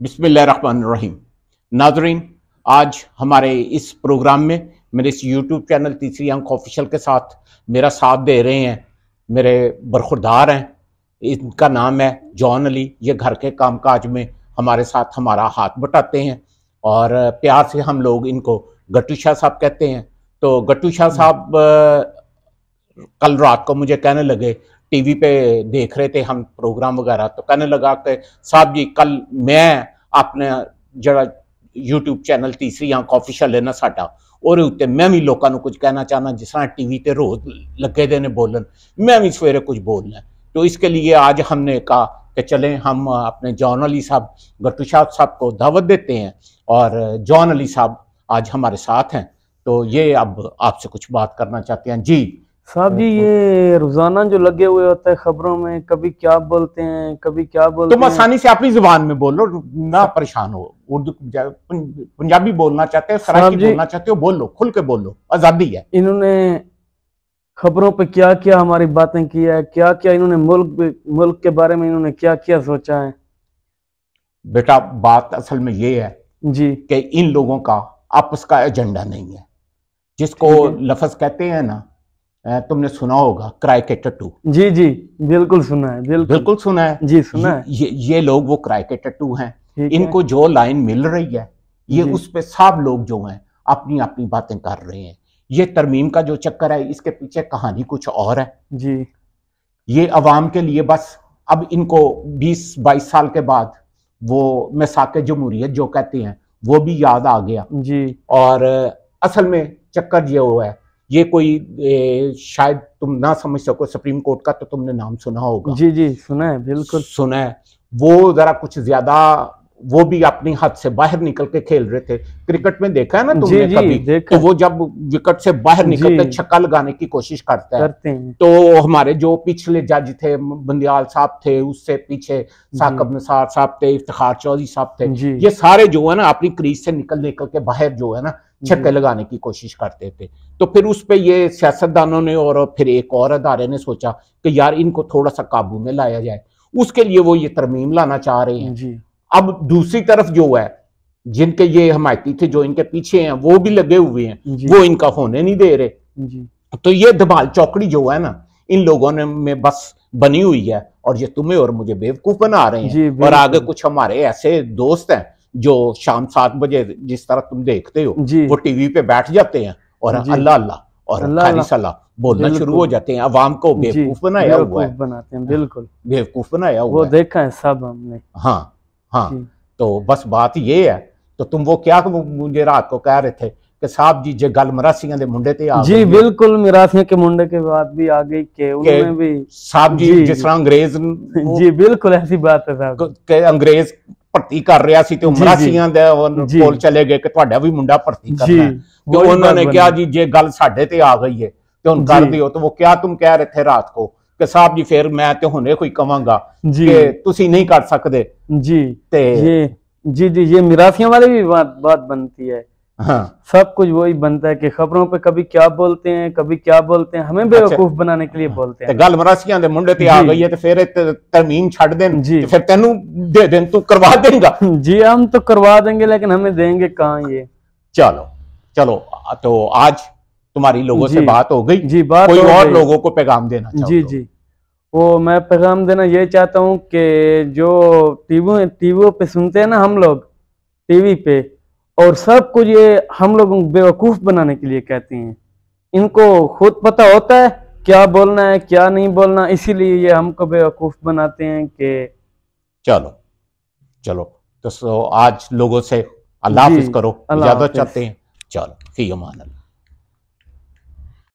बिस्मिल्लाहिर्रहमानिर्रहीम। नाजरीन, आज हमारे इस प्रोग्राम में मेरे इस यूट्यूब चैनल तीसरी आंख ऑफिशियल के साथ मेरा साथ दे रहे हैं मेरे बरखुरदार हैं। इनका नाम है जॉन अली। ये घर के कामकाज में हमारे साथ हमारा हाथ बटाते हैं और प्यार से हम लोग इनको गट्टू शाह साहब कहते हैं। तो गट्टू शाह साहब कल रात को मुझे कहने लगे, टीवी पे देख रहे थे हम प्रोग्राम वगैरह, तो कहने लगा कि साहब जी कल मैं अपने जरा यूट्यूब चैनल तीसरी आंख ऑफिशियल है ना साडा, और उत्ते मैं भी लोगों को कुछ कहना चाहना, जिस तरह टीवी ते रोज लगे दे ने बोलन, मैं भी सवेरे कुछ बोलना है। तो इसके लिए आज हमने कहा कि चलें हम अपने जॉन अली साहब गट्टू शाह साहब को दावत देते हैं, और जॉन अली साहब आज हमारे साथ हैं। तो ये अब आपसे कुछ बात करना चाहते हैं। जी साहब जी, ये रोजाना जो लगे हुए होते हैं खबरों में, कभी क्या बोलते हैं कभी क्या बोलते तुम आसानी से अपनी जुबान में बोलो, ना परेशान हो। उर्दू पंजाबी बोलना चाहते हो, सराइकी बोलना चाहते हो, बोलो, खुल के बोलो, आजादी है। इन्होंने खबरों पे क्या क्या हमारी बातें की है, क्या क्या इन्होंने मुल्क के बारे में इन्होंने क्या क्या सोचा है। बेटा बात असल में ये है जी कि इन लोगों का आपस का एजेंडा नहीं है, जिसको लफ्ज कहते हैं ना, तुमने सुना होगा किराए के टट्टू। जी जी बिल्कुल सुना है, बिल्कुल सुना है जी, सुना है। ये लोग वो किराए के टट्टू हैं। इनको जो लाइन मिल रही है ये उस पे सब लोग जो हैं अपनी अपनी बातें कर रहे हैं। ये तरमीम का जो चक्कर है, इसके पीछे कहानी कुछ और है जी। ये अवाम के लिए बस अब इनको 20-22 साल के बाद वो मिसाक जमहूरियत जो कहते हैं वो भी याद आ गया जी। और असल में चक्कर ये हुआ है, ये कोई शायद तुम ना समझ सको, सुप्रीम कोर्ट का तो तुमने नाम सुना होगा। जी जी सुना है, बिल्कुल सुना है। वो जरा कुछ ज्यादा, वो भी अपनी हद से बाहर निकल के खेल रहे थे। क्रिकेट में देखा है ना तुमने कभी, तो वो जब विकेट से बाहर निकल के छक्का लगाने की कोशिश करते हैं। तो हमारे जो पिछले जज थे, बंदियाल साहब थे, उससे पीछे साकिब निसार साहब थे, इफ्तिखार चौधरी साहब थे, ये सारे जो है ना अपनी क्रीज से निकल के बाहर जो है ना छक्के लगाने की कोशिश करते थे। तो फिर उस पे ये सियासतदानों ने और फिर एक और अदारे ने सोचा कि यार इनको थोड़ा सा काबू में लाया जाए, उसके लिए वो ये तरमीम लाना चाह रहे हैं जी। अब दूसरी तरफ जो है, जिनके ये हमायती थे, जो इनके पीछे हैं, वो भी लगे हुए हैं, वो इनका होने नहीं दे रहे जी। तो ये धमाल चौकड़ी जो है ना इन लोगों ने में बस बनी हुई है, और ये तुम्हें और मुझे बेवकूफ बना रहे हैं। और आगे कुछ हमारे ऐसे दोस्त हैं जो शाम 7 बजे जिस तरह तुम देखते हो वो टीवी पे बैठ जाते हैं और अल्लाह अल्लाह और खाली सलाह बोलना शुरू हो जाते हैं। अवाम को बेवकूफ बनाया हुआ है, बनाते हैं, बिल्कुल बेवकूफ बनाया हुआ वो देखा है सब हमने। हाँ हाँ, तो बस बात ये है। तो तुम वो क्या मुझे रात को कह रहे थे कि साहब जी जे गल मरासियां दे मुंडे ते आ जी, बिल्कुल मरासियां के मुंडे के बाद भी आ गई के उन्होंने भी साहब जी जिस तरह अंग्रेज जी, बिल्कुल ऐसी बात है साहब के अंग्रेज भर्ती कर रहा सी, तो मरासियां दे कोल चले गए कि तुहाडा भी मुंडा भर्ती करना है। तो उन्होंने कहा जी जे गल साडे ते आ गई है तो हुण कर दियो। तो वो क्या तुम कह रहे थे रात को कि साहब जी फिर मैं तो हुणे कोई कवांगा कि तुसी नहीं कर सकते जी। जी जी, ये मिरासियां वाली भी बात बनती है। हाँ, सब कुछ वही बनता है कि खबरों पे कभी क्या बोलते हैं कभी क्या बोलते हैं, हमें बेवकूफ बनाने के लिए बोलते हैं। गल मरासियां दे मुंडे ते आ गई है तो फिर तरमीम छड़ देन जी, फिर तेनू दे देन, तू करवा देगा जी। हम तो करवा देंगे लेकिन हमें देंगे कहाँ ये। चलो चलो, तो आज तुम्हारी लोगों से बात हो गई जी, बात कोई और लोगों को पैगाम देना जी जी। वो मैं पैगाम देना ये चाहता हूँ कि जो टीवियों पे सुनते हैं ना हम लोग टीवी पे, और सब कुछ ये हम लोग बेवकूफ बनाने के लिए कहते हैं। इनको खुद पता होता है क्या बोलना है क्या नहीं बोलना, इसीलिए ये हमको बेवकूफ बनाते हैं कि चलो चलो। तो आज लोगों से अल्लाह हाफिज करो, इजाजत चाहते हैं। चलो, फी अमान अल्लाह।